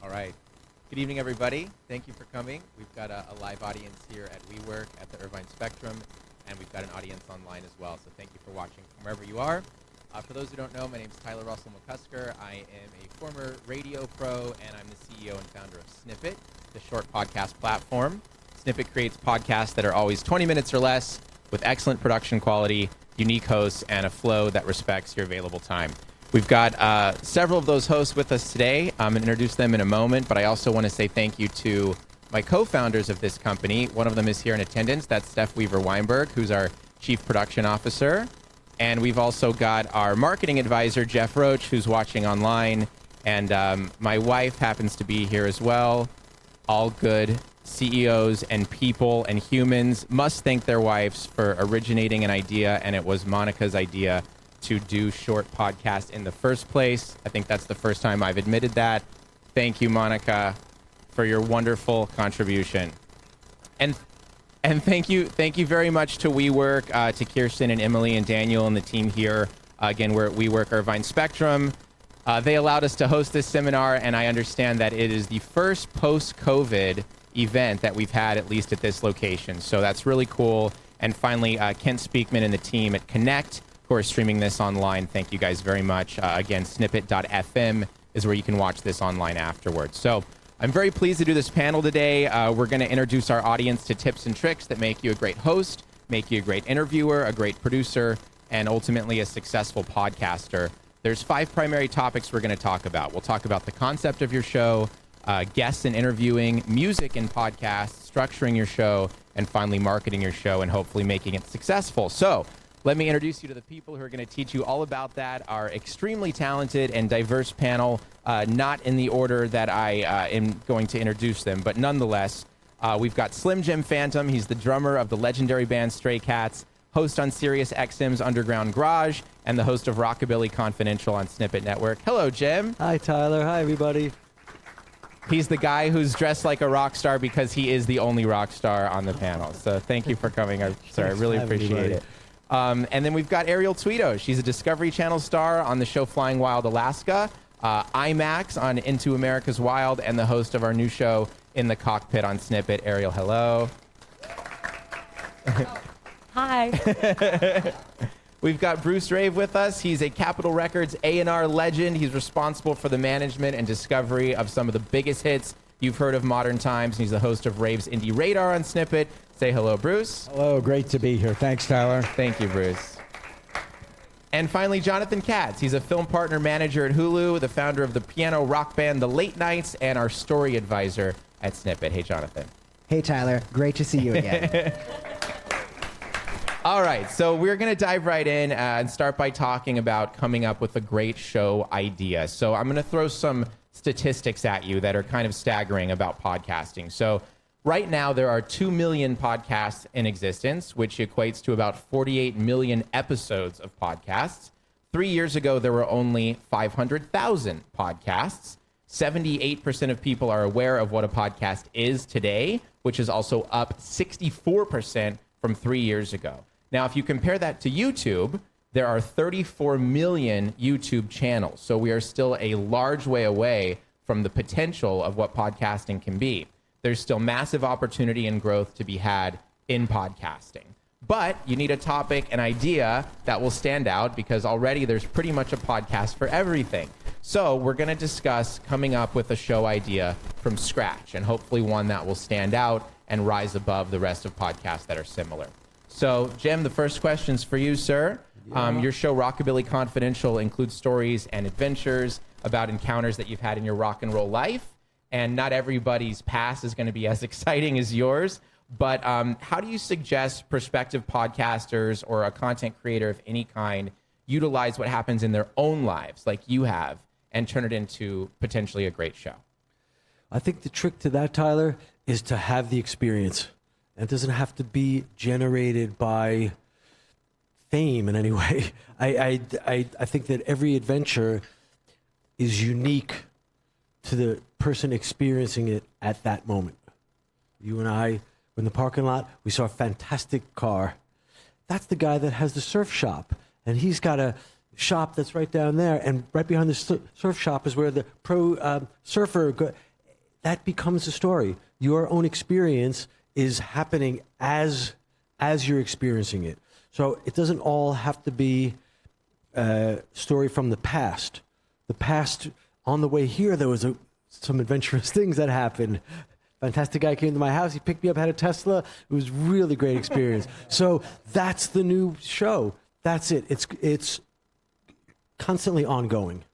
All right. Good evening, everybody. Thank you for coming. We've got a live audience here at WeWork at the Irvine Spectrum, and we've got an audience online as well. So thank you for watching from wherever you are. For those who don't know, my name is Tyler Russell McCusker. I am a former radio pro, and I'm the CEO and founder of Snippet, the short podcast platform. Snippet creates podcasts that are always 20 minutes or less with excellent production quality, unique hosts, and a flow that respects your available time. We've got several of those hosts with us today. I'm going to introduce them in a moment, but I also want to say thank you to my co-founders of this company. One of them is here in attendance. That's Steph Weaver-Weinberg, who's our Chief Production Officer. And we've also got our marketing advisor, Jeff Roach, who's watching online. And my wife happens to be here as well. All good CEOs and people and humans must thank their wives for originating an idea, and it was Monica's idea to do short podcasts in the first place. I think that's the first time I've admitted that. Thank you, Monica, for your wonderful contribution. And thank you very much to WeWork, to Kirsten and Emily and Daniel and the team here. Again, we're at WeWork Irvine Spectrum. They allowed us to host this seminar, and I understand that it is the first post-COVID event that we've had, at least at this location. So that's really cool. And finally, Kent Speakman and the team at KNEKT, who are streaming this online. Thank you guys very much. Again, snippet.fm is where you can watch this online afterwards. So I'm very pleased to do this panel today. We're going to introduce our audience to tips and tricks that make you a great host, make you a great interviewer, a great producer, and ultimately a successful podcaster. There's 5 primary topics we're going to talk about. We'll talk about the concept of your show, guests and interviewing, music and podcasts, structuring your show, and finally marketing your show and hopefully making it successful. So let me introduce you to the people who are going to teach you all about that. Our extremely talented and diverse panel, not in the order that I am going to introduce them, but nonetheless, we've got Slim Jim Phantom. He's the drummer of the legendary band Stray Cats, host on Sirius XM's Underground Garage, and the host of Rockabilly Confidential on Snippet Network. Hello, Jim. Hi, Tyler. Hi, everybody. He's the guy who's dressed like a rock star because he is the only rock star on the panel. So thank you for coming, sir. I really appreciate it. And then we've got Ariel Tweto. She's a Discovery Channel star on the show Flying Wild Alaska, IMAX on Into America's Wild, and the host of our new show In the Cockpit on Snippet. Ariel, hello. Hi. We've got Bruce Rave with us. He's a Capitol Records A&R legend. He's responsible for the management and discovery of some of the biggest hits you've heard of modern times. And he's the host of Rave's Indie Radar on Snippet. Say hello, Bruce. Hello, great to be here. Thanks, Tyler. Thank you, Bruce. And finally, Jonathan Katz. He's a film partner manager at Hulu, the founder of the piano rock band The Late Nights, and our story advisor at Snippet. Hey, Jonathan. Hey, Tyler. Great to see you again. All right, so we're going to dive right in and start by talking about coming up with a great show idea. So I'm going to throw some statistics at you that are kind of staggering about podcasting. So right now, there are 2 million podcasts in existence, which equates to about 48 million episodes of podcasts. 3 years ago, there were only 500,000 podcasts. 78% of people are aware of what a podcast is today, which is also up 64% from 3 years ago. Now, if you compare that to YouTube, there are 34 million YouTube channels. So we are still a large way away from the potential of what podcasting can be. There's still massive opportunity and growth to be had in podcasting. But you need a topic, an idea that will stand out because already there's pretty much a podcast for everything. So we're going to discuss coming up with a show idea from scratch and hopefully one that will stand out and rise above the rest of podcasts that are similar. So, Jim, the first question's for you, sir. Yeah. Your show, Rockabilly Confidential, includes stories and adventures about encounters that you've had in your rock and roll life. And not everybody's past is going to be as exciting as yours. But how do you suggest prospective podcasters or a content creator of any kind utilize what happens in their own lives, like you have, and turn it into potentially a great show? I think the trick to that, Tyler, is to have the experience. And it doesn't have to be generated by fame in any way. I think that every adventure is unique to the person experiencing it at that moment. You and I were in the parking lot. We saw a fantastic car. That's the guy that has the surf shop. And he's got a shop that's right down there. And right behind the surf shop is where the pro surfer that becomes a story. Your own experience is happening as you're experiencing it. So it doesn't all have to be a story from the past. The past, on the way here, there was some adventurous things that happened. Fantastic guy came to my house. He picked me up, had a Tesla. It was really great experience. So that's the new show. That's it. It's constantly ongoing.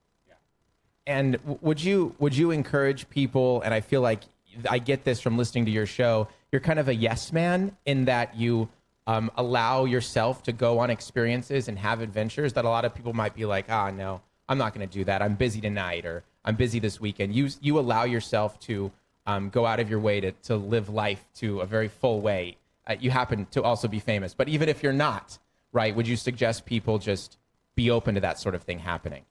And would you encourage people, and I feel like I get this from listening to your show, you're kind of a yes man in that you allow yourself to go on experiences and have adventures that a lot of people might be like, no, I'm not going to do that. I'm busy tonight, or I'm busy this weekend. You allow yourself to go out of your way to live life to a very full way. You happen to also be famous. But even if you're not, right, would you suggest people just be open to that sort of thing happening?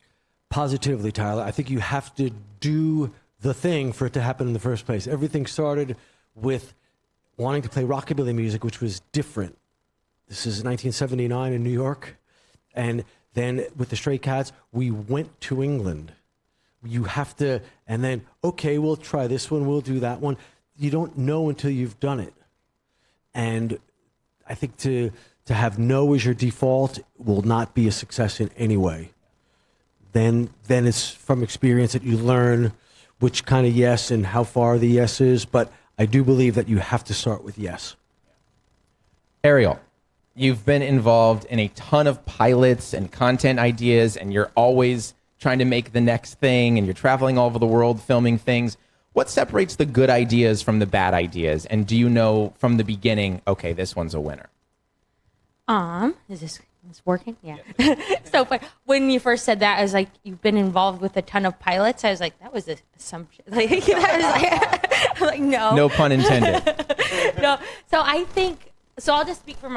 Positively, Tyler. I think you have to do the thing for it to happen in the first place. Everything started with wanting to play rockabilly music, which was different. This is 1979 in New York. And then with the Stray Cats, we went to England. You have to, and then, okay, we'll try this one, we'll do that one. You don't know until you've done it. And I think to have no as your default will not be a success in any way. Then it's from experience that you learn which kind of yes and how far the yes is. But I do believe that you have to start with yes. Ariel, you've been involved in a ton of pilots and content ideas, and you're always trying to make the next thing, and you're traveling all over the world filming things. What separates the good ideas from the bad ideas? And do you know from the beginning, okay, this one's a winner? Is this working? Yeah. So but when you first said that, I was like, you've been involved with a ton of pilots. I was like, that was an assumption. Like, I was like, no. No pun intended. No. So I think, so I'll just speak for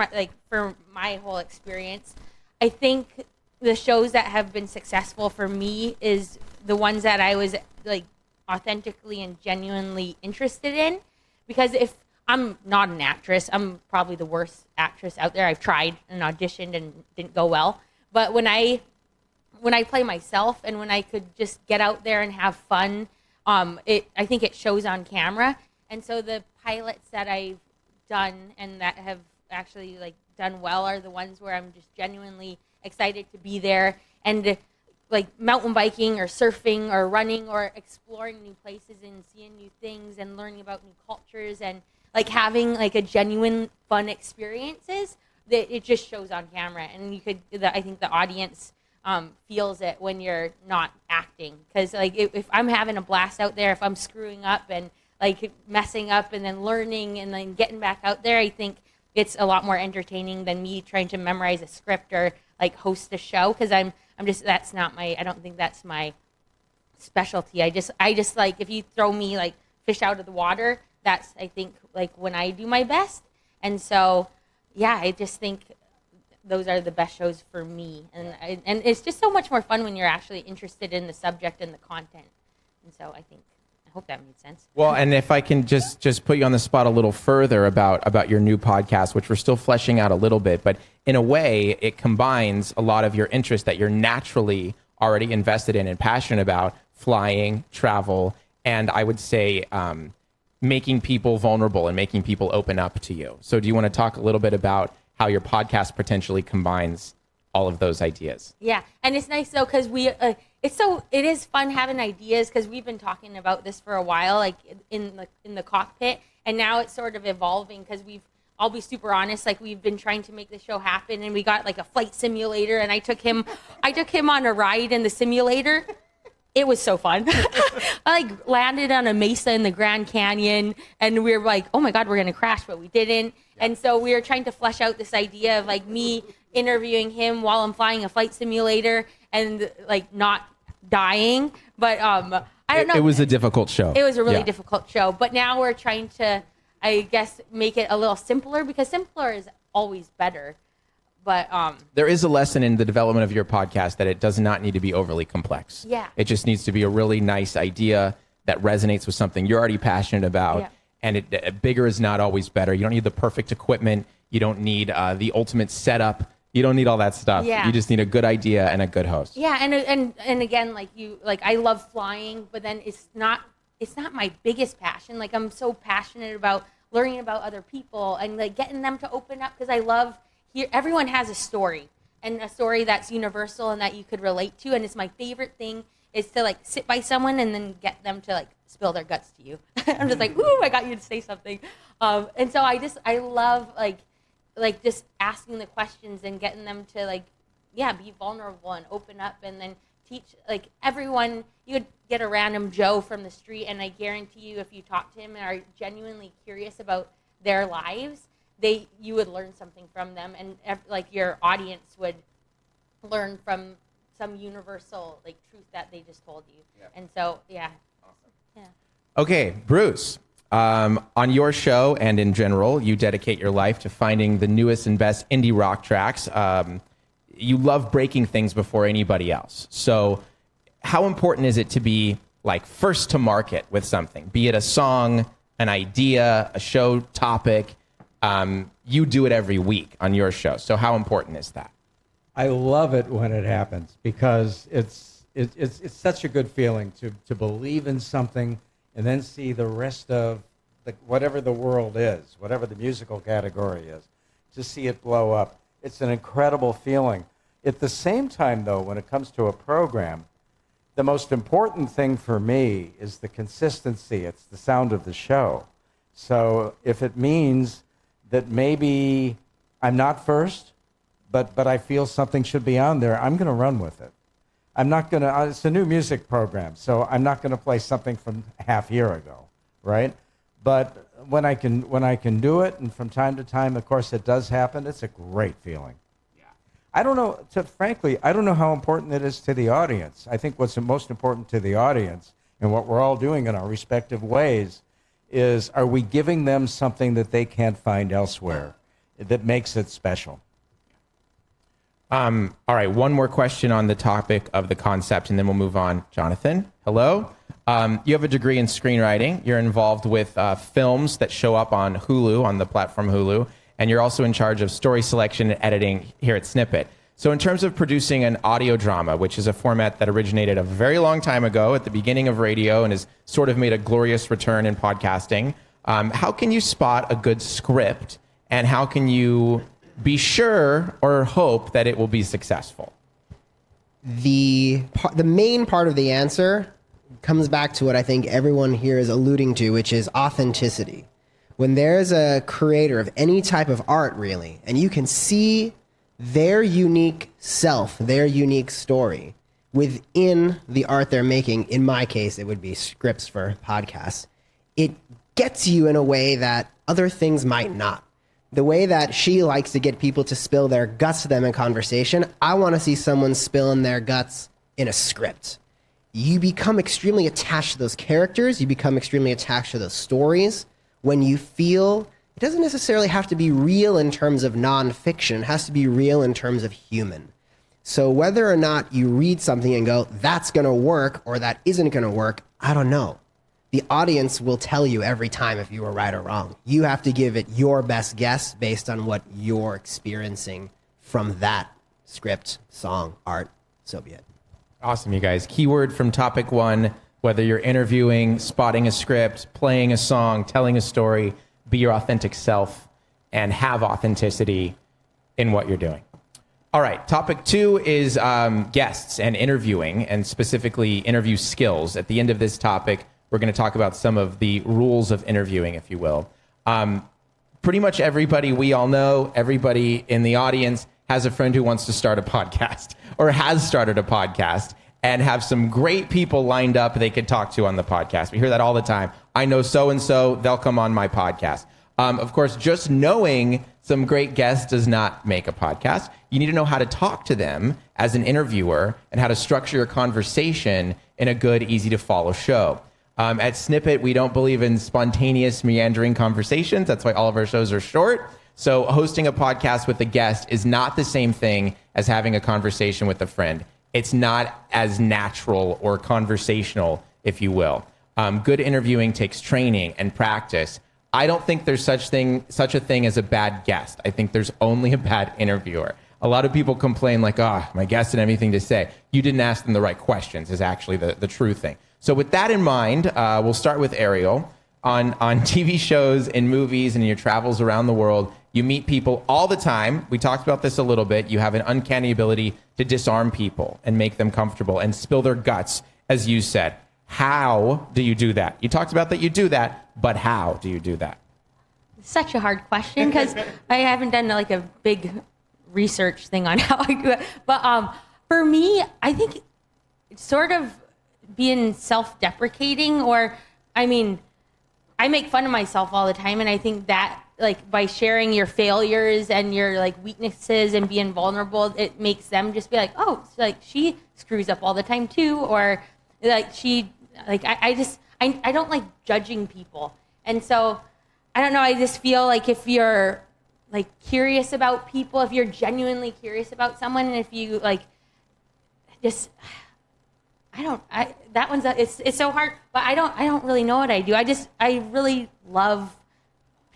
my whole experience. I think the shows that have been successful for me is the ones that I was like authentically and genuinely interested in. Because if I'm not an actress, I'm probably the worst actress out there. I've tried and auditioned and didn't go well. But when I play myself and when I could just get out there and have fun, I think it shows on camera. And so the pilots that I've done and that have actually like done well are the ones where I'm just genuinely excited to be there, and like mountain biking or surfing or running or exploring new places and seeing new things and learning about new cultures and like having like a genuine fun experiences that it just shows on camera. And I think the audience feels it when you're not acting, because like if I'm having a blast out there, if I'm screwing up and like messing up and then learning and then getting back out there, I think it's a lot more entertaining than me trying to memorize a script or like host a show, because I don't think that's my specialty. I just like, if you throw me like fish out of the water, that's, I think, like when I do my best. And so, yeah, I just think those are the best shows for me. And it's just so much more fun when you're actually interested in the subject and the content. And so I hope that made sense. Well, and if I can just put you on the spot a little further about your new podcast, which we're still fleshing out a little bit, but in a way, it combines a lot of your interests that you're naturally already invested in and passionate about: flying, travel, and I would say making people vulnerable and making people open up to you. So do you want to talk a little bit about how your podcast potentially combines all of those ideas? Yeah, and it's nice though, because it is fun having ideas, because we've been talking about this for a while, like in the cockpit, and now it's sort of evolving, because I'll be super honest, like we've been trying to make the show happen, and we got like a flight simulator, and I took him on a ride in the simulator. It was so fun. I like landed on a mesa in the Grand Canyon, and we were like, oh my God, we're gonna crash, but we didn't. Yeah. And so we were trying to flesh out this idea of like me interviewing him while I'm flying a flight simulator and like not dying. But I don't know. It was a difficult show. It was a really difficult show. But now we're trying to, I guess, make it a little simpler, because simpler is always better. But there is a lesson in the development of your podcast that it does not need to be overly complex. Yeah. It just needs to be a really nice idea that resonates with something you're already passionate about. Yeah. And bigger is not always better. You don't need the perfect equipment. You don't need the ultimate setup. You don't need all that stuff. Yeah. You just need a good idea and a good host. Yeah, and again, like I love flying, but then it's not it's not my biggest passion. Like, I'm so passionate about learning about other people and like getting them to open up, because I love everyone has a story, and a story that's universal and that you could relate to. And it's my favorite thing is to like sit by someone and then get them to like spill their guts to you. I'm just like, ooh, I got you to say something. And so I love like just asking the questions and getting them to like, yeah, be vulnerable and open up, and then teach like everyone. You could get a random Joe from the street, and I guarantee you, if you talk to him and are genuinely curious about their lives, you would learn something from them, and like your audience would learn from some universal like truth that they just told you. Yeah. And so, yeah. Awesome. Yeah. Okay, Bruce. On your show and in general, you dedicate your life to finding the newest and best indie rock tracks. You love breaking things before anybody else. So how important is it to be like first to market with something, be it a song, an idea, a show topic? You do it every week on your show. So how important is that? I love it when it happens, because it's such a good feeling to believe in something and then see the rest of whatever the world is, whatever the musical category is, to see it blow up. It's an incredible feeling. At the same time, though, when it comes to a program, the most important thing for me is the consistency. It's the sound of the show. So if it means that maybe I'm not first, but I feel something should be on there, I'm going to run with it. I'm not going to, it's a new music program, so I'm not going to play something from half year ago, right? But when I can do it, and from time to time, of course, it does happen, it's a great feeling. Yeah. I don't know, frankly, I don't know how important it is to the audience. I think what's most important to the audience, and what we're all doing in our respective ways, is are we giving them something that they can't find elsewhere that makes it special? All right, one more question on the topic of the concept, and then we'll move on. Jonathan, hello. You have a degree in screenwriting. You're involved with films that show up on Hulu, on the platform Hulu, and you're also in charge of story selection and editing here at Snippet. So in terms of producing an audio drama, which is a format that originated a very long time ago at the beginning of radio and has sort of made a glorious return in podcasting, how can you spot a good script, and how can you be sure or hope that it will be successful? The main part of the answer comes back to what I think everyone here is alluding to, which is authenticity. When there's a creator of any type of art, really, and you can see their unique self, their unique story within the art they're making, in my case, it would be scripts for podcasts, it gets you in a way that other things might not. The way that she likes to get people to spill their guts to them in conversation, I want to see someone spilling their guts in a script. You become extremely attached to those characters. You become extremely attached to those stories when you feel it doesn't necessarily have to be real in terms of nonfiction. It has to be real in terms of human. So whether or not you read something and go, that's going to work or that isn't going to work, I don't know. The audience will tell you every time if you were right or wrong. You have to give it your best guess based on what you're experiencing from that script, song, art, so be it. Awesome, you guys. Keyword from topic one, whether you're interviewing, spotting a script, playing a song, telling a story, be your authentic self and have authenticity in what you're doing. All right, topic two is guests and interviewing, and specifically interview skills. At the end of this topic, we're going to talk about some of the rules of interviewing, if you will. Pretty much everybody we all know, everybody in the audience has a friend who wants to start a podcast or has started a podcast and have some great people lined up they could talk to on the podcast. We hear that all the time. I know so-and-so, they'll come on my podcast. Of course, just knowing some great guests does not make a podcast. You need to know how to talk to them as an interviewer and how to structure your conversation in a good, easy-to-follow show. At Snippet, we don't believe in spontaneous, meandering conversations. That's why all of our shows are short. So hosting a podcast with a guest is not the same thing as having a conversation with a friend. It's not as natural or conversational, if you will. Good interviewing takes training and practice. I don't think there's such a thing as a bad guest. I think there's only a bad interviewer. A lot of people complain like, my guest didn't have anything to say. You didn't ask them the right questions is actually the true thing. So with that in mind, we'll start with Ariel. On TV shows and movies and in your travels around the world, you meet people all the time. We talked about this a little bit. You have an uncanny ability to disarm people and make them comfortable and spill their guts, as you said. How do you do that? You talked about that you do that, but how do you do that? Such a hard question because I haven't done like a big research thing on how I do it. But for me, I think it's sort of being self-deprecating, or I mean, I make fun of myself all the time, and I think that like by sharing your failures and your like weaknesses and being vulnerable, it makes them just be like, oh, so, like she screws up all the time too, or like she like I don't like judging people, and so I don't know. I just feel like if you're like curious about people, if you're genuinely curious about someone, and if you like just that one's it's so hard, but I don't really know what I do. I really love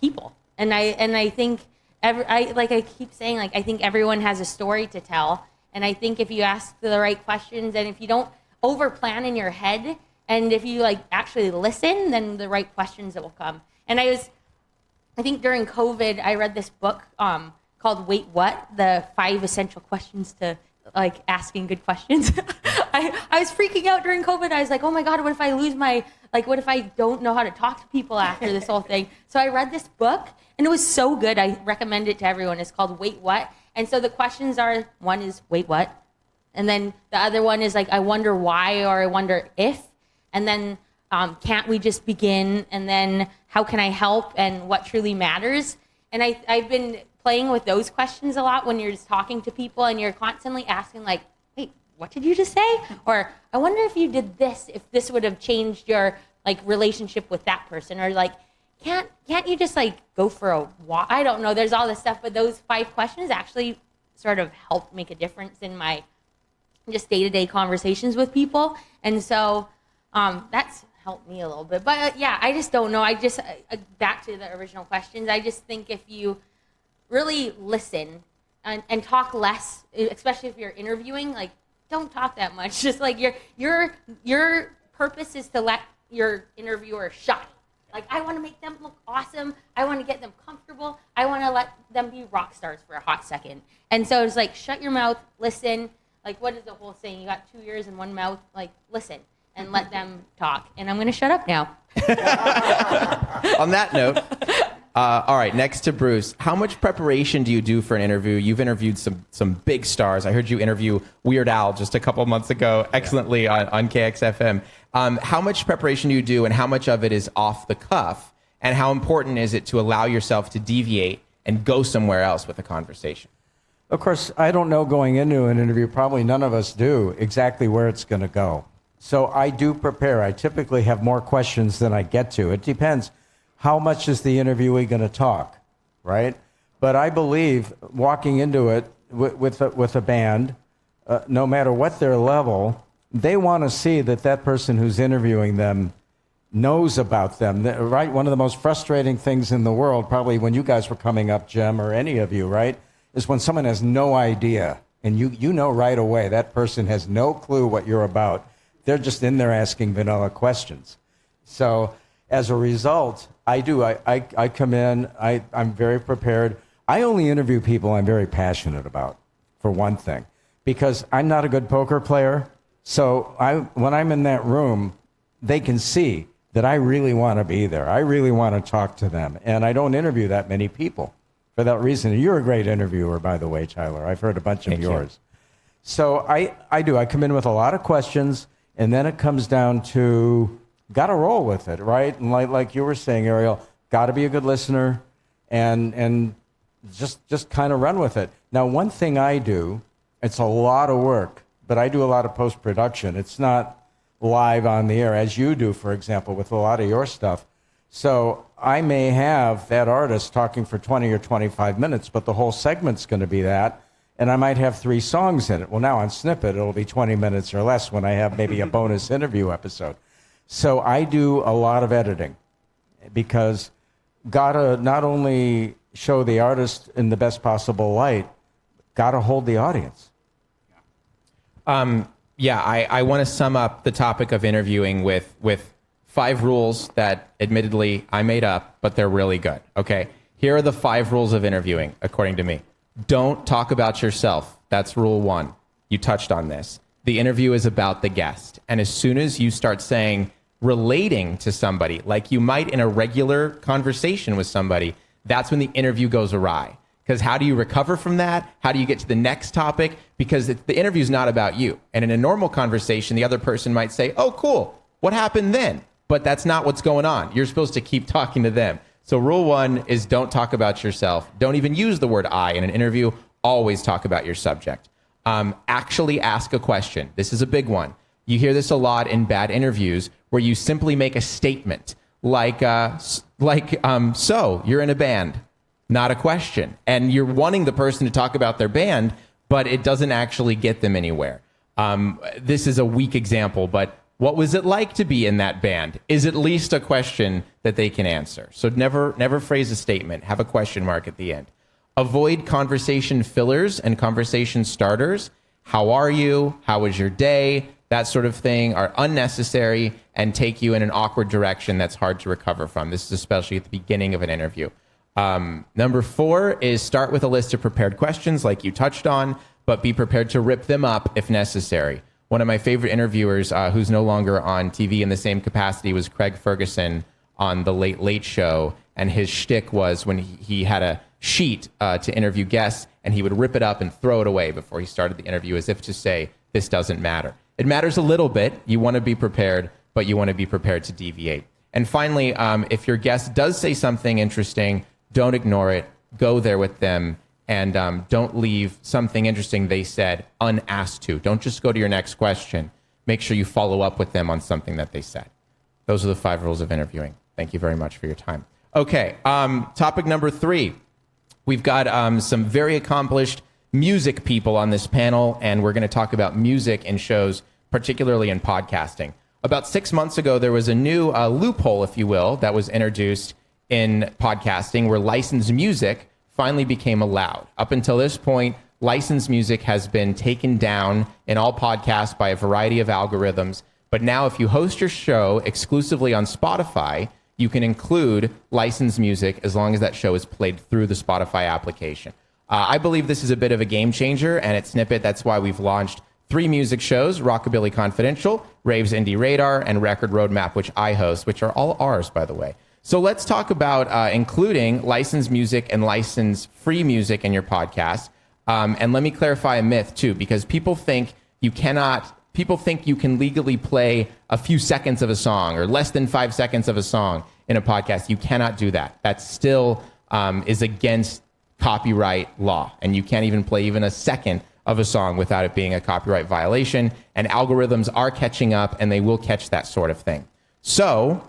people, and I think I keep saying, like, I think everyone has a story to tell, and I think if you ask the right questions and if you don't over plan in your head, and if you like actually listen, then the right questions will come. And I think during COVID I read this book called Wait What? The 5 Essential Questions to like asking good questions. I was freaking out during COVID. I was like, oh my God, what if I lose what if I don't know how to talk to people after this whole thing? So I read this book and it was so good. I recommend it to everyone. It's called Wait What? And so the questions are, one is wait what? And then the other one is like, I wonder why, or I wonder if, and then can't we just begin? And then how can I help, and what truly matters? And I've been playing with those questions a lot when you're just talking to people and you're constantly asking like, wait, what did you just say? Or I wonder if you did this, if this would have changed your like relationship with that person, or like, can't you just like go for a walk? I don't know. There's all this stuff, but those 5 questions actually sort of help make a difference in my just day-to-day conversations with people. And so that's helped me a little bit. But yeah, I just don't know. Back to the original questions, I just think if you really listen and talk less, especially if you're interviewing, like don't talk that much. Just like your purpose is to let your interviewer shine. Like, I want to make them look awesome. I want to get them comfortable. I want to let them be rock stars for a hot second. And so it's like, shut your mouth, listen. Like, what is the whole saying? You got 2 ears and 1 mouth. Like, listen and let them talk. And I'm going to shut up now. On that note, all right, next to Bruce, how much preparation do you do for an interview? You've interviewed some big stars. I heard you interview Weird Al just a couple months ago, excellently on KXFM. How much preparation do you do, and how much of it is off the cuff? And how important is it to allow yourself to deviate and go somewhere else with a conversation? Of course, I don't know going into an interview, probably none of us do, exactly where it's going to go. So I do prepare. I typically have more questions than I get to. It depends. How much is the interviewee going to talk, right? But I believe walking into it with a band, no matter what their level, they want to see that person who's interviewing them knows about them, right? One of the most frustrating things in the world, probably when you guys were coming up, Jim, or any of you, right, is when someone has no idea, and you know right away that person has no clue what you're about. They're just in there asking vanilla questions. So as a result, I come in, I'm very prepared. I only interview people I'm very passionate about, for one thing, because I'm not a good poker player. So when I'm in that room, they can see that I really want to be there. I really want to talk to them. And I don't interview that many people for that reason. You're a great interviewer, by the way, Tyler. I've heard a bunch of yours. So I do. I come in with a lot of questions, and then it comes down to got to roll with it, right? And like you were saying, Ariel, got to be a good listener and just kind of run with it. Now, one thing I do, it's a lot of work, but I do a lot of post-production. It's not live on the air, as you do, for example, with a lot of your stuff. So I may have that artist talking for 20 or 25 minutes, but the whole segment's going to be that, and I might have 3 songs in it. Well, now on Snippet, it'll be 20 minutes or less when I have maybe a bonus interview episode. So I do a lot of editing because gotta not only show the artist in the best possible light, gotta hold the audience. Yeah, I want to sum up the topic of interviewing with 5 rules that admittedly I made up, but they're really good. Okay. Here are the 5 rules of interviewing, according to me. Don't talk about yourself. That's rule 1. You touched on this. The interview is about the guest. And as soon as you start saying relating to somebody, like you might in a regular conversation with somebody, that's when the interview goes awry. Because how do you recover from that? How do you get to the next topic? Because the interview is not about you. And in a normal conversation, the other person might say, oh, cool. What happened then? But that's not what's going on. You're supposed to keep talking to them. So rule 1 is don't talk about yourself. Don't even use the word I in an interview. Always talk about your subject. Actually ask a question. This is a big one. You hear this a lot in bad interviews where you simply make a statement like so you're in a band. Not a question. And you're wanting the person to talk about their band, but it doesn't actually get them anywhere. This is a weak example, but what was it like to be in that band is at least a question that they can answer. So never phrase a statement. Have a question mark at the end. Avoid conversation fillers and conversation starters. How are you? How was your day? That sort of thing are unnecessary and take you in an awkward direction that's hard to recover from. This is especially at the beginning of an interview. Number 4 is start with a list of prepared questions like you touched on, but be prepared to rip them up if necessary. One of my favorite interviewers who's no longer on TV in the same capacity was Craig Ferguson on The Late Late Show. And his shtick was when he had a sheet to interview guests and he would rip it up and throw it away before he started the interview as if to say, this doesn't matter. It matters a little bit. You want to be prepared, but you want to be prepared to deviate. And finally, if your guest does say something interesting, don't ignore it. Go there with them. And don't leave something interesting they said unasked to. Don't just go to your next question. Make sure you follow up with them on something that they said. Those are the 5 rules of interviewing. Thank you very much for your time. Okay, topic number 3. We've got some very accomplished music people on this panel, and we're going to talk about music in shows, particularly in podcasting. About 6 months ago, there was a new loophole, if you will, that was introduced in podcasting where licensed music finally became allowed. Up until this point, licensed music has been taken down in all podcasts by a variety of algorithms. But now if you host your show exclusively on Spotify, you can include licensed music as long as that show is played through the Spotify application. I believe this is a bit of a game changer, and at Snippet, that's why we've launched 3 music shows, Rockabilly Confidential, Rave's Indie Radar, and Record Roadmap, which I host, which are all ours, by the way. So let's talk about including licensed music and licensed free music in your podcast. And let me clarify a myth, too, because people think you can legally play a few seconds of a song or less than 5 seconds of a song in a podcast. You cannot do that. That still is against copyright law. And you can't even play even a second of a song without it being a copyright violation. And algorithms are catching up, and they will catch that sort of thing. So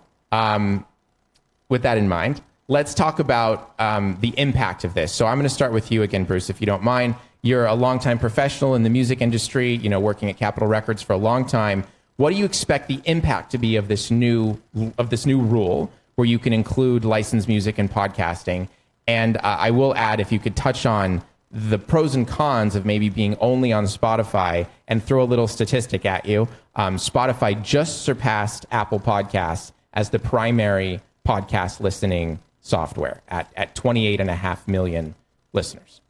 with that in mind, let's talk about the impact of this. So I'm going to start with you again, Bruce, if you don't mind. You're a longtime professional in the music industry, working at Capitol Records for a long time. What do you expect the impact to be of this new rule where you can include licensed music in podcasting? And I will add, if you could touch on the pros and cons of maybe being only on Spotify and throw a little statistic at you. Spotify just surpassed Apple Podcasts as the primary podcast listening software at 28.5 million listeners.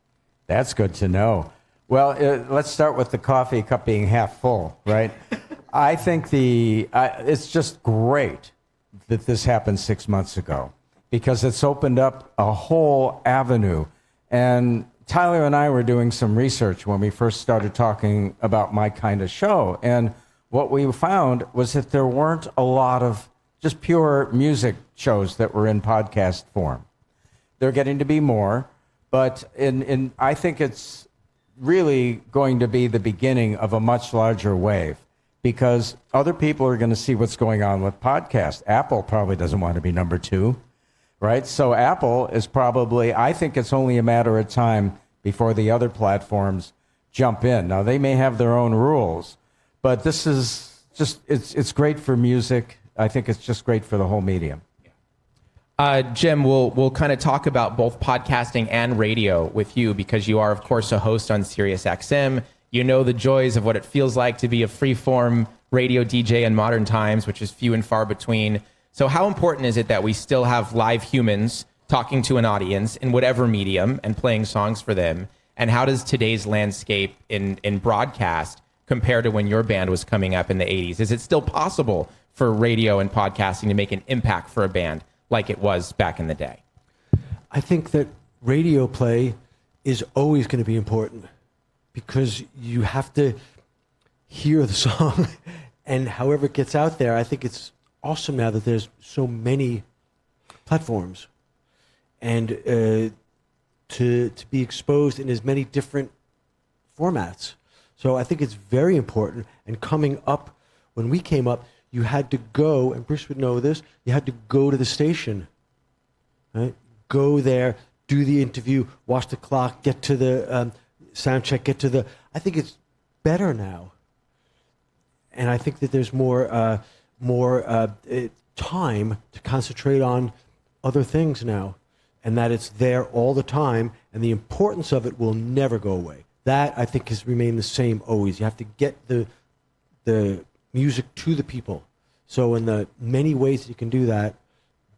That's good to know. Well, let's start with the coffee cup being half full, right? I think it's just great that this happened 6 months ago because it's opened up a whole avenue. And Tyler and I were doing some research when we first started talking about my kind of show. And what we found was that there weren't a lot of just pure music shows that were in podcast form. They're getting to be more, but I think it's really going to be the beginning of a much larger wave because other people are going to see what's going on with podcasts. Apple probably doesn't want to be number 2, right? So Apple is probably, I think it's only a matter of time before the other platforms jump in. Now, they may have their own rules, but this is just, it's great for music. I think it's just great for the whole medium. Jim, we'll kind of talk about both podcasting and radio with you because you are, of course, a host on SiriusXM. You know the joys of what it feels like to be a free-form radio DJ in modern times, which is few and far between. So how important is it that we still have live humans talking to an audience in whatever medium and playing songs for them? And how does today's landscape in broadcast compare to when your band was coming up in the 80s? Is it still possible for radio and podcasting to make an impact for a band like it was back in the day? I think that radio play is always going to be important because you have to hear the song and however it gets out there. I think it's awesome now that there's so many platforms and to be exposed in as many different formats. So I think it's very important. And coming up, when we came up, you had to go, and Bruce would know this, you had to go to the station, right? Go there, do the interview, watch the clock, get to the sound check, I think it's better now. And I think that there's more time to concentrate on other things now, and that it's there all the time, and the importance of it will never go away. That, I think, has remained the same always. You have to get the music to the people. So in the many ways that you can do that,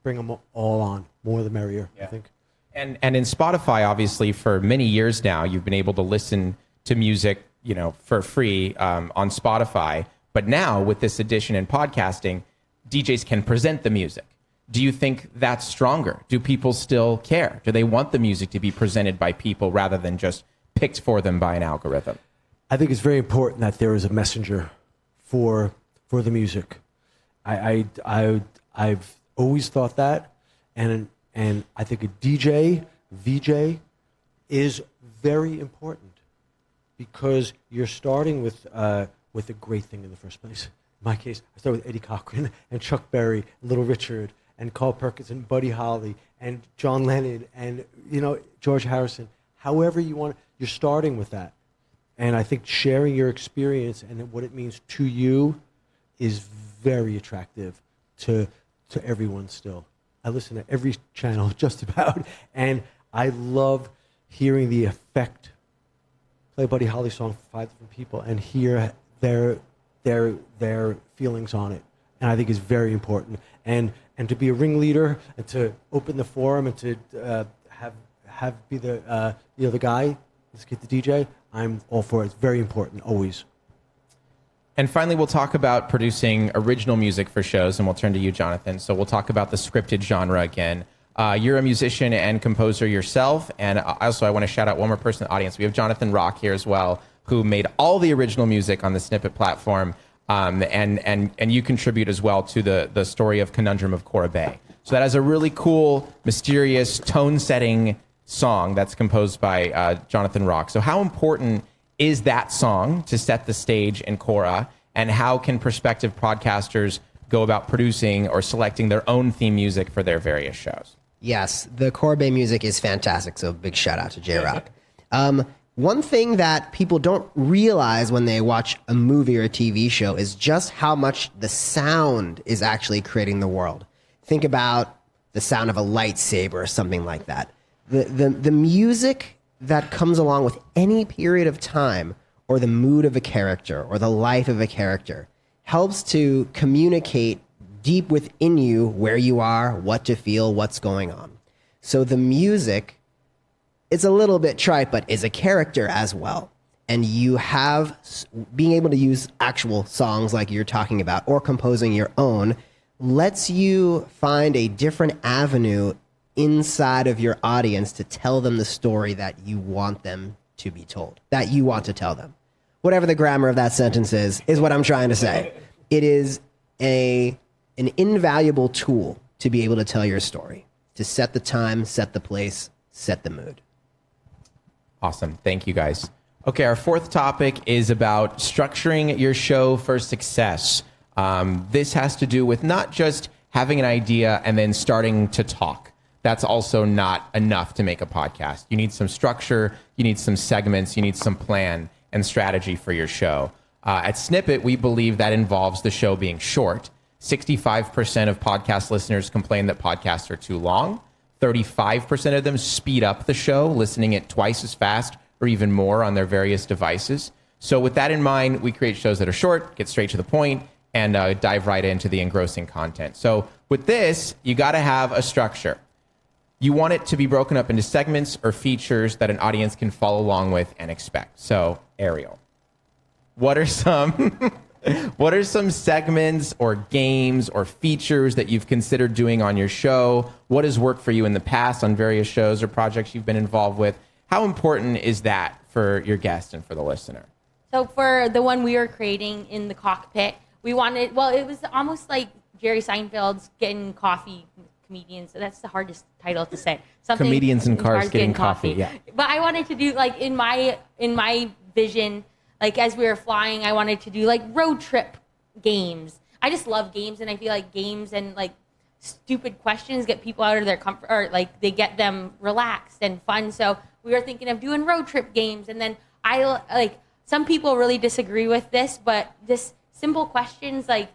bring them all on. More the merrier, I think. And in Spotify, obviously, for many years now, you've been able to listen to music, for free on Spotify. But now, with this addition in podcasting, DJs can present the music. Do you think that's stronger? Do people still care? Do they want the music to be presented by people rather than just picked for them by an algorithm? I think it's very important that there is a messenger for the music. I've always thought that, and I think a DJ, VJ, is very important because you're starting with a great thing in the first place. In my case, I started with Eddie Cochran and Chuck Berry, Little Richard, and Carl Perkins and Buddy Holly and John Lennon and George Harrison. However you want, you're starting with that, and I think sharing your experience and what it means to you is very attractive to everyone still. I listen to every channel just about, and I love hearing the effect. Play a Buddy Holly song for 5 different people and hear their feelings on it, and I think it's very important. And to be a ringleader and to open the forum and to be the the guy, let's get the DJ. I'm all for it. It's very important always. And finally, we'll talk about producing original music for shows, and we'll turn to you, Jonathan. So we'll talk about the scripted genre again. You're a musician and composer yourself, and also I want to shout out one more person in the audience. We have Jonathan Rock here as well, who made all the original music on the Snippet platform, and you contribute as well to the story of Conundrum of Cora Bay. So that has a really cool, mysterious, tone-setting song that's composed by Jonathan Rock. So how important is that song to set the stage in Cora, and how can prospective podcasters go about producing or selecting their own theme music for their various shows? Yes, the Cora Bay music is fantastic, so big shout out to J-Rock. One thing that people don't realize when they watch a movie or a TV show is just how much the sound is actually creating the world. Think about the sound of a lightsaber or something like that. The music that comes along with any period of time or the mood of a character or the life of a character helps to communicate deep within you where you are, what to feel, what's going on. So the music, it's a little bit trite, but is a character as well. And you have being able to use actual songs like you're talking about or composing your own lets you find a different avenue inside of your audience to tell them the story that you want them to be told, that you want to tell them. Whatever the grammar of that sentence is what I'm trying to say. It is an invaluable tool to be able to tell your story, to set the time, set the place, set the mood. Awesome. Thank you, guys. Okay, our fourth topic is about structuring your show for success. This has to do with not just having an idea and then starting to talk. That's also not enough to make a podcast. You need some structure, you need some segments, you need some plan and strategy for your show. At Snippet, we believe that involves the show being short. 65% of podcast listeners complain that podcasts are too long. 35% of them speed up the show, listening it twice as fast or even more on their various devices. So with that in mind, we create shows that are short, get straight to the point, and dive right into the engrossing content. So with this, you got to have a structure. You want it to be broken up into segments or features that an audience can follow along with and expect. So, Ariel, what are some what are some segments or games or features that you've considered doing on your show? What has worked for you in the past on various shows or projects you've been involved with? How important is that for your guest and for the listener? So for the one we were creating in the Cockpit, we wanted, well, it was almost like Jerry Seinfeld's Getting Coffee Comedians. That's the hardest title to say. Comedians in cars getting coffee. Yeah. But I wanted to do, like, in my vision, like, as we were flying, I wanted to do, like, road trip games. I just love games, and I feel like games and, like, stupid questions get people out of their comfort, or, like, they get them relaxed and fun. So we were thinking of doing road trip games. And then some people really disagree with this, but just simple questions like,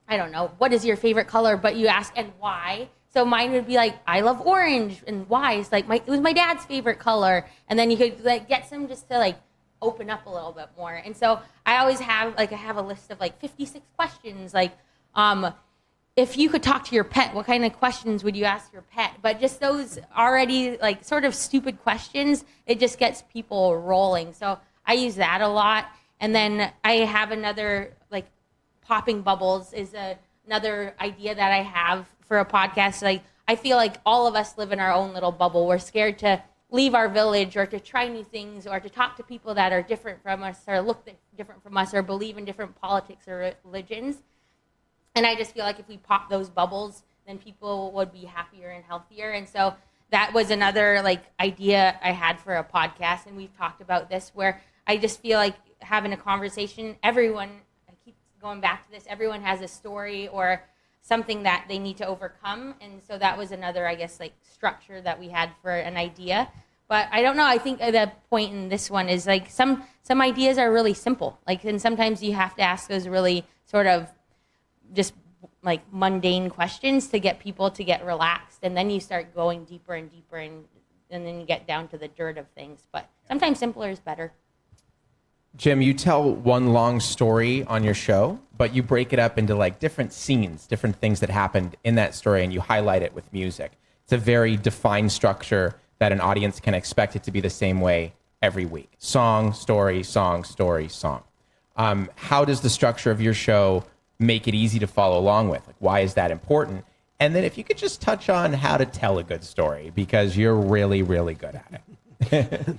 I don't know, what is your favorite color? But you ask, and why? So mine would be like, I love orange, and why? It's like, it was my dad's favorite color. And then you could, like, get some just to, like, open up a little bit more. And so I always have, like, I have a list of, like, 56 questions. Like, if you could talk to your pet, what kind of questions would you ask your pet? But just those already, like, sort of stupid questions, it just gets people rolling. So I use that a lot. And then I have another, like, popping bubbles is another idea that I have for a podcast. Like, I feel like all of us live in our own little bubble. We're scared to leave our village or to try new things or to talk to people that are different from us or look different from us or believe in different politics or religions. And I just feel like if we pop those bubbles, then people would be happier and healthier. And so that was another, like, idea I had for a podcast. And we've talked about this, where I just feel like having a conversation, everyone, I keep going back to this, everyone has a story or something that they need to overcome. And so that was another, I guess, like, structure that we had for an idea. But I don't know, I think the point in this one is, like, some ideas are really simple. Like, and sometimes you have to ask those really sort of just, like, mundane questions to get people to get relaxed. And then you start going deeper and deeper, and then you get down to the dirt of things. But sometimes simpler is better. Jim, you tell one long story on your show, but you break it up into, like, different scenes, different things that happened in that story, and you highlight it with music. It's a very defined structure that an audience can expect it to be the same way every week. Song, story, song, story, song. How does the structure of your show make it easy to follow along with? Like, why is that important? And then if you could just touch on how to tell a good story, because you're really, really good at it.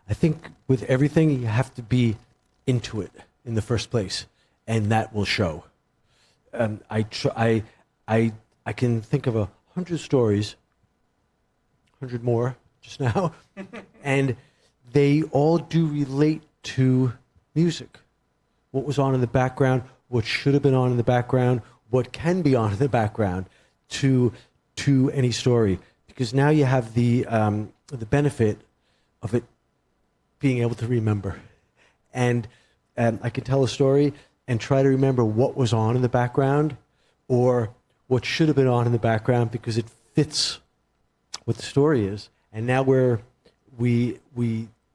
I think with everything, you have to be into it in the first place, and that will show. I can think of 100 stories, 100 more just now, and they all do relate to music. What was on in the background, what should have been on in the background, what can be on in the background to any story. Because now you have the benefit of it being able to remember. And I can tell a story and try to remember what was on in the background or what should have been on in the background because it fits what the story is. And now we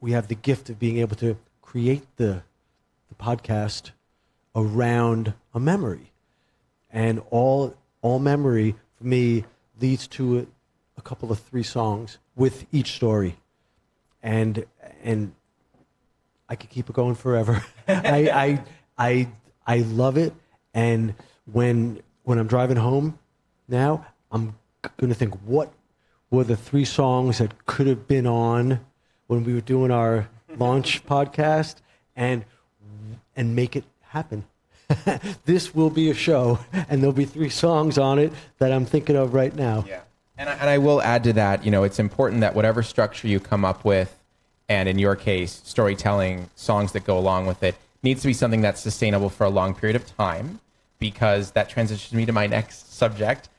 have the gift of being able to create the podcast around a memory. And all memory, for me, leads to a couple of 3 songs with each story. And I could keep it going forever. I love it. And when I'm driving home now, I'm going to think, what were the 3 songs that could have been on when we were doing our launch podcast, and make it happen. This will be a show, and there'll be 3 songs on it that I'm thinking of right now. Yeah. And I will add to that, it's important that whatever structure you come up with, and in your case, storytelling, songs that go along with it, needs to be something that's sustainable for a long period of time, because that transitions me to my next subject,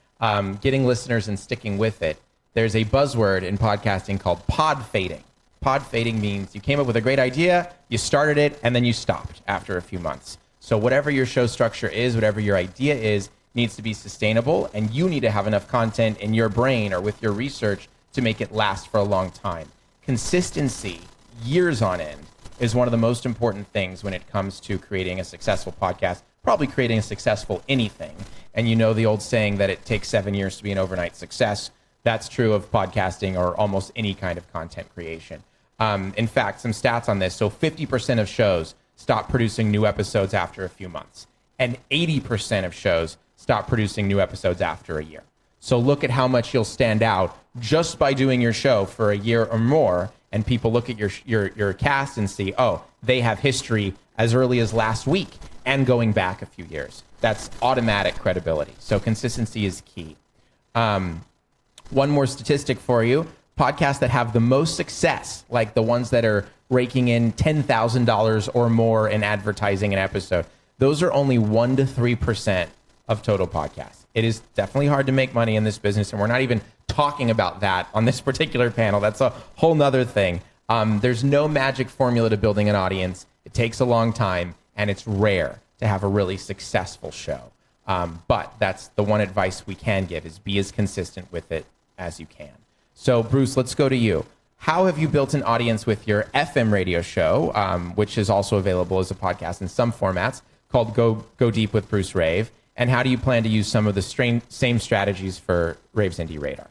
getting listeners and sticking with it. There's a buzzword in podcasting called pod fading. Pod fading means you came up with a great idea, you started it, and then you stopped after a few months. So whatever your show structure is, whatever your idea is, needs to be sustainable, and you need to have enough content in your brain or with your research to make it last for a long time. Consistency, years on end, is one of the most important things when it comes to creating a successful podcast, probably creating a successful anything. And you know the old saying that it takes 7 years to be an overnight success. That's true of podcasting or almost any kind of content creation. In fact, some stats on this. So 50% of shows stop producing new episodes after a few months. And 80% of shows stop producing new episodes after a year. So look at how much you'll stand out just by doing your show for a year or more. And people look at your cast and see, oh, they have history as early as last week and going back a few years. That's automatic credibility. So consistency is key. One more statistic for you. Podcasts that have the most success, like the ones that are raking in $10,000 or more in advertising an episode, those are only 1 to 3% of total podcasts. It is definitely hard to make money in this business, and we're not even talking about that on this particular panel. That's a whole nother thing. There's no magic formula to building an audience. It takes a long time, and it's rare to have a really successful show. But that's the one advice we can give, is be as consistent with it as you can. So Bruce, let's go to you. How have you built an audience with your FM radio show, which is also available as a podcast in some formats, called Go Deep with Bruce Rave? And how do you plan to use some of the same strategies for Rave's Indie Radar?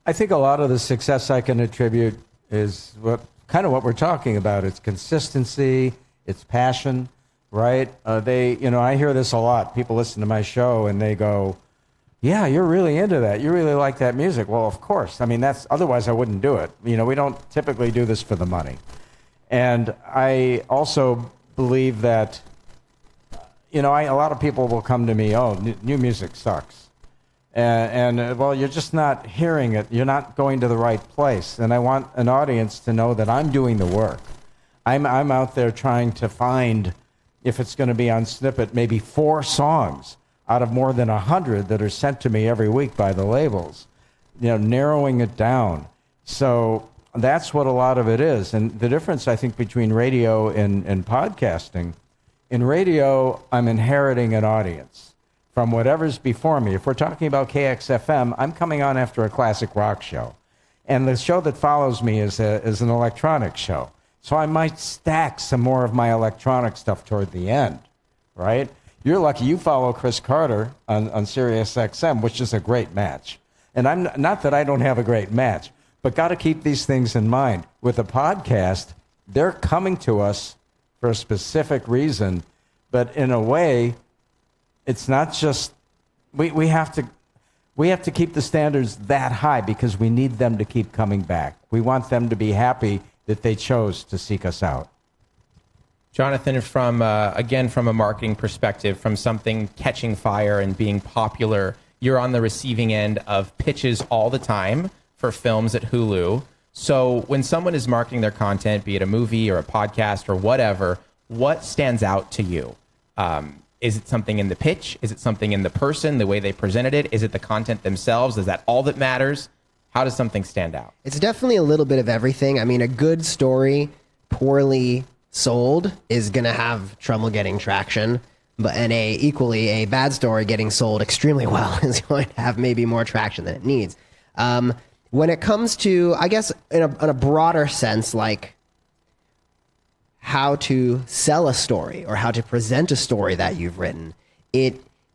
I think a lot of the success I can attribute is what we're talking about. It's consistency, it's passion, right? I hear this a lot. People listen to my show and they go, yeah, you're really into that. You really like that music. Well, of course. I mean, otherwise I wouldn't do it. We don't typically do this for the money. And I also believe that, a lot of people will come to me, oh, new music sucks. Well, you're just not hearing it. You're not going to the right place. And I want an audience to know that I'm doing the work. I'm out there trying to find, if it's going to be on Snippet, maybe 4 songs out of more than 100 that are sent to me every week by the labels, narrowing it down. So that's what a lot of it is. And the difference, I think, between radio and podcasting, in radio, I'm inheriting an audience from whatever's before me. If we're talking about KXFM, I'm coming on after a classic rock show. And the show that follows me is an electronic show. So I might stack some more of my electronic stuff toward the end, right? You're lucky you follow Chris Carter on Sirius XM, which is a great match. And I'm not that I don't have a great match, but got to keep these things in mind. With a podcast, they're coming to us for a specific reason, but in a way, it's not just we have to keep the standards that high because we need them to keep coming back. We want them to be happy that they chose to seek us out. Jonathan, from a marketing perspective, from something catching fire and being popular, you're on the receiving end of pitches all the time for films at Hulu. So when someone is marketing their content, be it a movie or a podcast or whatever, what stands out to you? Is it something in the pitch? Is it something in the person, the way they presented it? Is it the content themselves? Is that all that matters? How does something stand out? It's definitely a little bit of everything. I mean, a good story, poorly sold, is going to have trouble getting traction. And equally, a bad story getting sold extremely well is going to have maybe more traction than it needs. When it comes to, I guess, in a broader sense, like how to sell a story or how to present a story that you've written,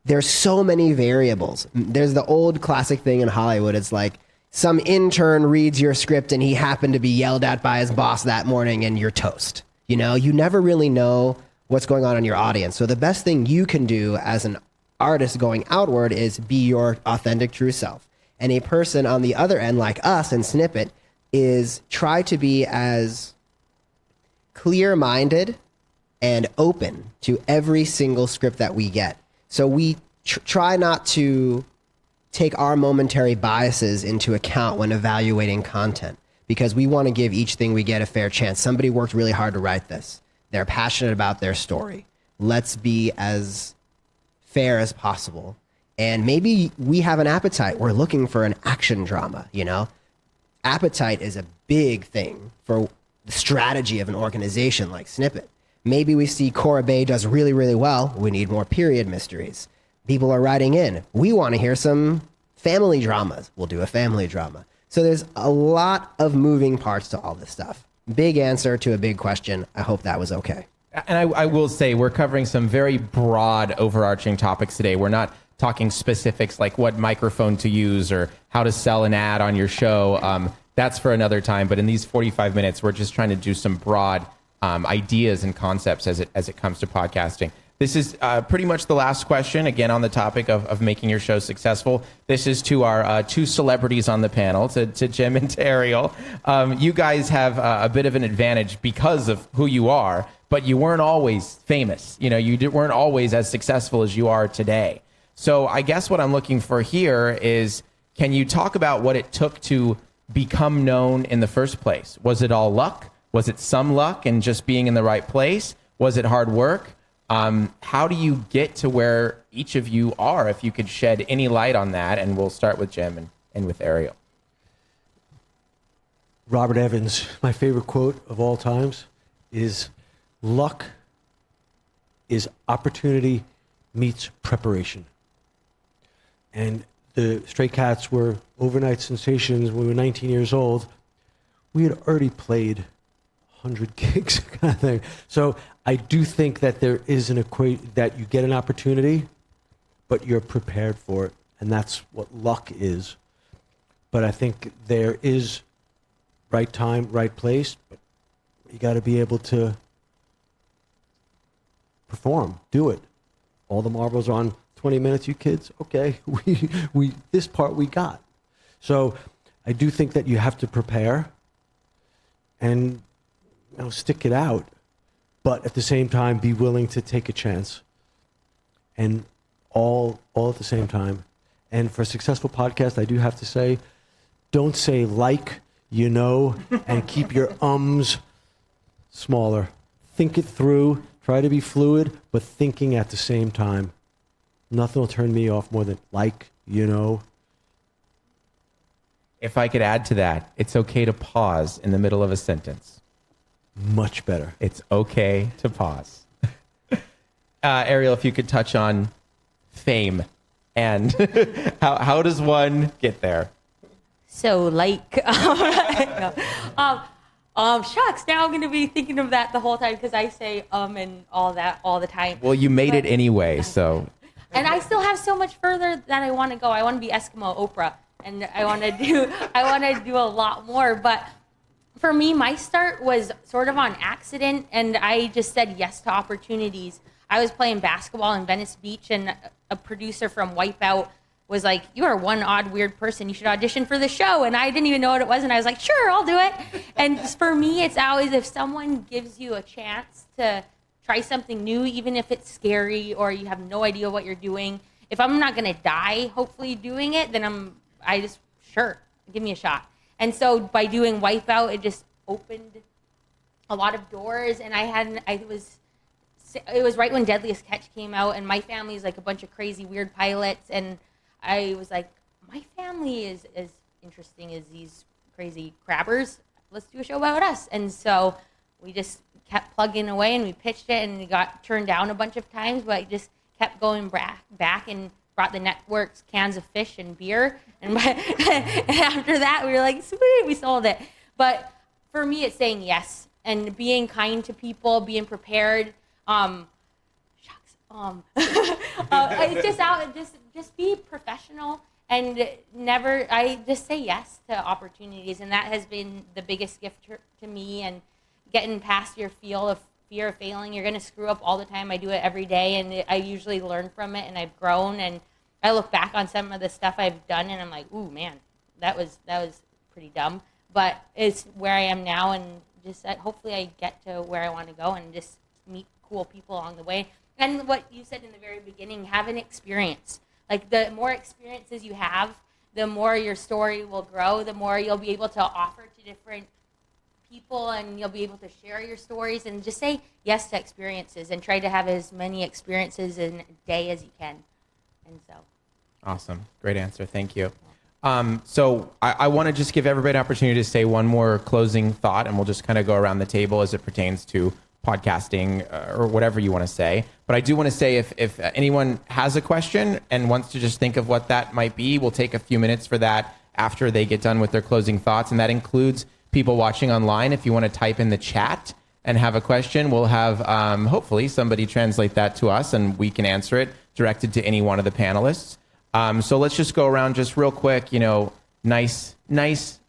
there's so many variables. There's the old classic thing in Hollywood. It's like some intern reads your script and he happened to be yelled at by his boss that morning and you're toast. You never really know what's going on in your audience. So the best thing you can do as an artist going outward is be your authentic, true self. And a person on the other end, like us in Snippet, is try to be as clear-minded and open to every single script that we get. So we try not to take our momentary biases into account when evaluating content, because we want to give each thing we get a fair chance. Somebody worked really hard to write this. They're passionate about their story. Let's be as fair as possible. And maybe we have an appetite. We're looking for an action drama, Appetite is a big thing for the strategy of an organization like Snippet. Maybe we see Cora Bay does really, really well. We need more period mysteries. People are writing in. We want to hear some family dramas. We'll do a family drama. So there's a lot of moving parts to all this stuff. big answer to a big question. I hope that was okay. And I will say we're covering some very broad overarching topics today. We're not talking specifics like what microphone to use or how to sell an ad on your show. That's for another time. But in these 45 minutes, we're just trying to do some broad ideas and concepts as it comes to podcasting. This is pretty much the last question, again, on the topic of making your show successful. This is to our two celebrities on the panel, to Jim and to Ariel. You guys have a bit of an advantage because of who you are, but you weren't always famous. You know, weren't always as successful as you are today. So I guess what I'm looking for here is, can you talk about what it took to become known in the first place? Was it all luck? Was it some luck and just being in the right place? Was it hard work? How do you get to where each of you are, if you could shed any light on that? And we'll start with Jim and with Ariel. Robert Evans, my favorite quote of all times, is luck is opportunity meets preparation. And the Stray Cats were overnight sensations when we were 19 years old. We had already played 100 gigs kind of thing. So I do think that there is that you get an opportunity, but you're prepared for it. And that's what luck is. But I think there is right time, right place, but you got to be able to perform, do it. All the marbles are on 20 minutes, you kids. Okay, we this part we got. So I do think that you have to prepare and stick it out, but at the same time be willing to take a chance, and all at the same time. And for a successful podcast, I do have to say, don't say and keep your ums smaller. Think it through. Try to be fluid, but thinking at the same time. Nothing will turn me off more than If I could add to that, it's okay to pause in the middle of a sentence. Much better. It's okay to pause. Ariel, if you could touch on fame and how does one get there? So shucks, now I'm going to be thinking of that the whole time because I say and all that all the time. Well, you made it anyway, so. And I still have so much further that I want to go. I want to be Eskimo Oprah, and I want to do a lot more. But for me, my start was sort of on accident, and I just said yes to opportunities. I was playing basketball in Venice Beach, and a producer from Wipeout was like, "You are one odd, weird person. You should audition for the show." And I didn't even know what it was, and I was like, "Sure, I'll do it." And for me, it's always if someone gives you a chance to try something new, even if it's scary or you have no idea what you're doing. If I'm not going to die, hopefully, doing it, then sure, give me a shot. And so by doing Wipeout, it just opened a lot of doors. And it was right when Deadliest Catch came out, and my family is like a bunch of crazy, weird pilots. And I was like, my family is as interesting as these crazy crabbers. Let's do a show about us. And so we just kept plugging away, and we pitched it, and we got turned down a bunch of times, but I just kept going back and brought the networks cans of fish and beer. And after that, we were like, sweet, we sold it. But for me, it's saying yes and being kind to people, being prepared. Just be professional and I just say yes to opportunities. And that has been the biggest gift to me, and getting past your fear of failing. You're going to screw up all the time. I do it every day, and I usually learn from it, and I've grown. And I look back on some of the stuff I've done, and I'm like, ooh, man, that was pretty dumb. But it's where I am now, and just hopefully I get to where I want to go and just meet cool people along the way. And what you said in the very beginning, have an experience. Like, the more experiences you have, the more your story will grow, the more you'll be able to offer to different people, and you'll be able to share your stories, and just say yes to experiences and try to have as many experiences in a day as you can. And so. Awesome. Great answer. Thank you. So I want to just give everybody an opportunity to say one more closing thought, and we'll just kind of go around the table as it pertains to podcasting or whatever you want to say. But I do want to say if anyone has a question and wants to just think of what that might be, we'll take a few minutes for that after they get done with their closing thoughts. And that includes people watching online, if you want to type in the chat and have a question, we'll have hopefully somebody translate that to us and we can answer it directed to any one of the panelists. So let's just go around just real quick, nice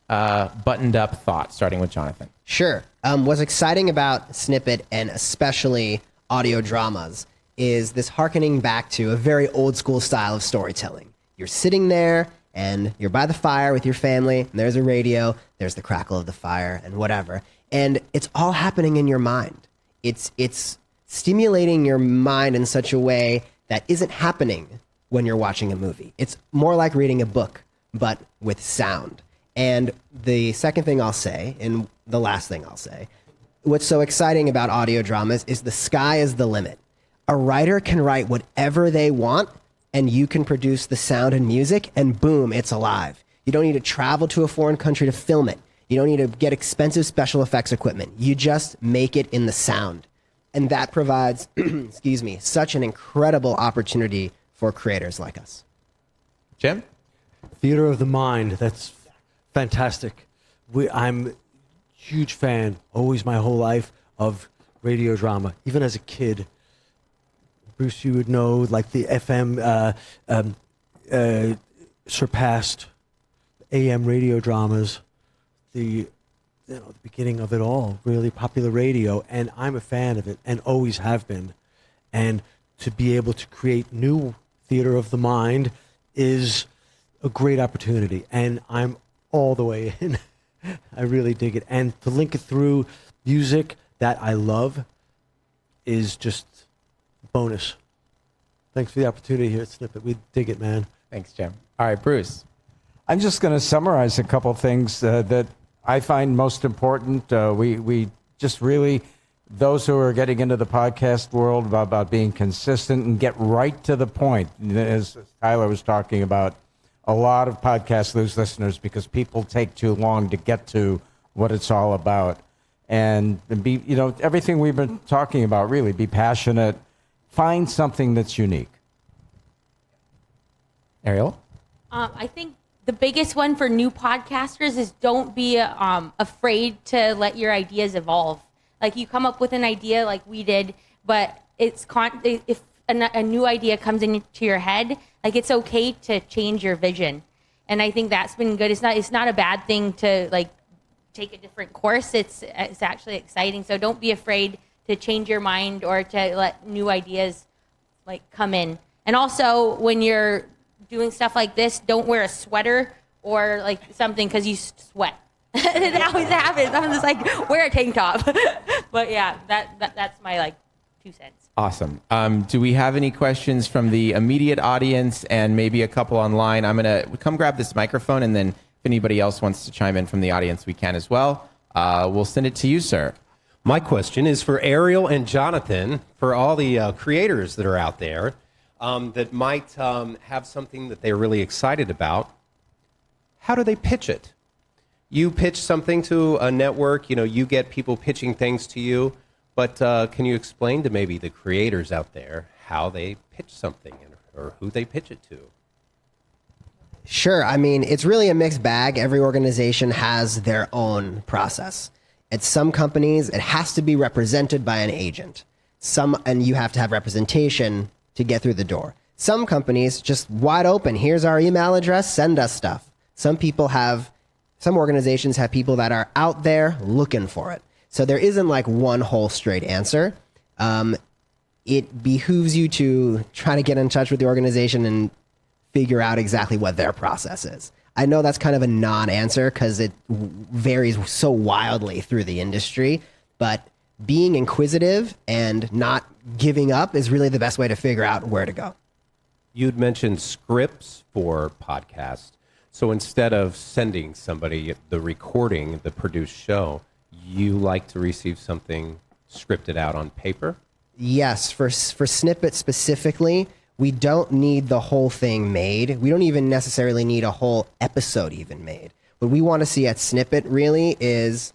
buttoned up thoughts, starting with Jonathan. Sure. What's exciting about Snippet and especially audio dramas is this hearkening back to a very old school style of storytelling. You're sitting there and you're by the fire with your family, and there's a radio, there's the crackle of the fire and whatever. And it's all happening in your mind. It's stimulating your mind in such a way that isn't happening when you're watching a movie. It's more like reading a book, but with sound. And the second thing I'll say, and the last thing I'll say, what's so exciting about audio dramas is the sky is the limit. A writer can write whatever they want, and you can produce the sound and music, and boom, it's alive. You don't need to travel to a foreign country to film it. You don't need to get expensive special effects equipment. You just make it in the sound. And that provides, excuse me, such an incredible opportunity for creators like us. Jim? Theater of the mind. That's fantastic. I'm a huge fan, always my whole life, of radio drama. Even as a kid, Bruce, you would know, like the FM surpassed AM radio dramas. The beginning of it all, really popular radio, and I'm a fan of it and always have been. And to be able to create new theater of the mind is a great opportunity, and I'm all the way in. I really dig it. And to link it through music that I love is just bonus. Thanks for the opportunity here at Snippet. We dig it, man. Thanks, Jim. All right, Bruce. I'm just going to summarize a couple things that I find most important. We just really, those who are getting into the podcast world, about being consistent and get right to the point. As Tyler was talking about, a lot of podcasts lose listeners because people take too long to get to what it's all about. And be, everything we've been talking about, really, be passionate, find something that's unique. Ariel? I think the biggest one for new podcasters is don't be afraid to let your ideas evolve. Like, you come up with an idea like we did, but if a new idea comes into your head, like, it's okay to change your vision. And I think that's been good. It's not a bad thing to, like, take a different course. It's actually exciting. So don't be afraid to change your mind or to let new ideas, like, come in. And also, when you're doing stuff like this, don't wear a sweater or, like, something because you sweat. It always happens. I'm just like, wear a tank top. But yeah, that's my, like, 2 cents. Awesome. Do we have any questions from the immediate audience and maybe a couple online? I'm going to come grab this microphone, and then if anybody else wants to chime in from the audience, we can as well. We'll send it to you, sir. My question is for Ariel and Jonathan, for all the creators that are out there that might have something that they're really excited about. How do they pitch it? You pitch something to a network, you get people pitching things to you, but can you explain to maybe the creators out there how they pitch something or who they pitch it to? Sure. I mean, it's really a mixed bag. Every organization has their own process. At some companies, it has to be represented by an agent. And you have to have representation to get through the door. Some companies, just wide open. Here's our email address. Send us stuff. Some organizations have people that are out there looking for it. So there isn't like one whole straight answer. It behooves you to try to get in touch with the organization and figure out exactly what their process is. I know that's kind of a non-answer because it varies so wildly through the industry, but being inquisitive and not giving up is really the best way to figure out where to go. You'd mentioned scripts for podcasts. So instead of sending somebody the recording, the produced show, you like to receive something scripted out on paper? Yes, for Snippet specifically, we don't need the whole thing made. We don't even necessarily need a whole episode even made. What we want to see at Snippet really is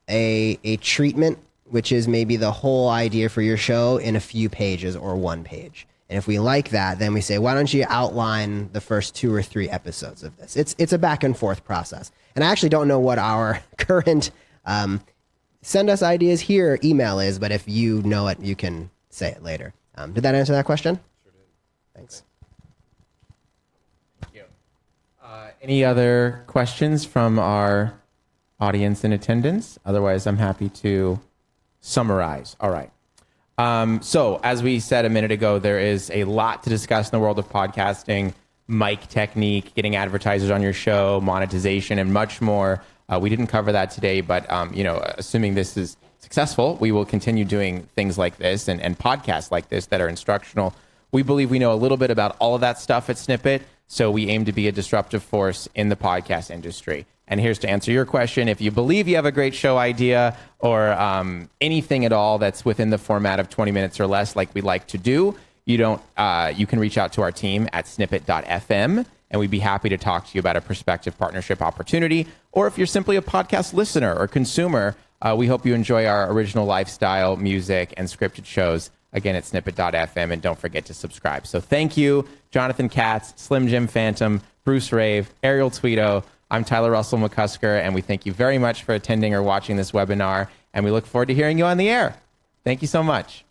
a treatment, which is maybe the whole idea for your show in a few pages or one page. And if we like that, then we say, why don't you outline the first 2 or 3 episodes of this? It's a back and forth process. And I actually don't know what our current send us ideas here email is, but if you know it, you can say it later. Did that answer that question? Sure did. Thanks. Thank you. Any other questions from our audience in attendance? Otherwise, I'm happy to summarize. All right. So as we said a minute ago, there is a lot to discuss in the world of podcasting, mic technique, getting advertisers on your show, monetization, and much more. We didn't cover that today, but assuming this is successful, we will continue doing things like this and podcasts like this that are instructional. We believe we know a little bit about all of that stuff at Snippet, so we aim to be a disruptive force in the podcast industry. And here's to answer your question. If you believe you have a great show idea or anything at all that's within the format of 20 minutes or less like we like to do, you can reach out to our team at snippet.fm, and we'd be happy to talk to you about a prospective partnership opportunity. Or if you're simply a podcast listener or consumer, we hope you enjoy our original lifestyle, music, and scripted shows, again, at snippet.fm, and don't forget to subscribe. So thank you, Jonathan Katz, Slim Jim Phantom, Bruce Rave, Ariel Tweto. I'm Tyler Russell McCusker, and we thank you very much for attending or watching this webinar, and we look forward to hearing you on the air. Thank you so much.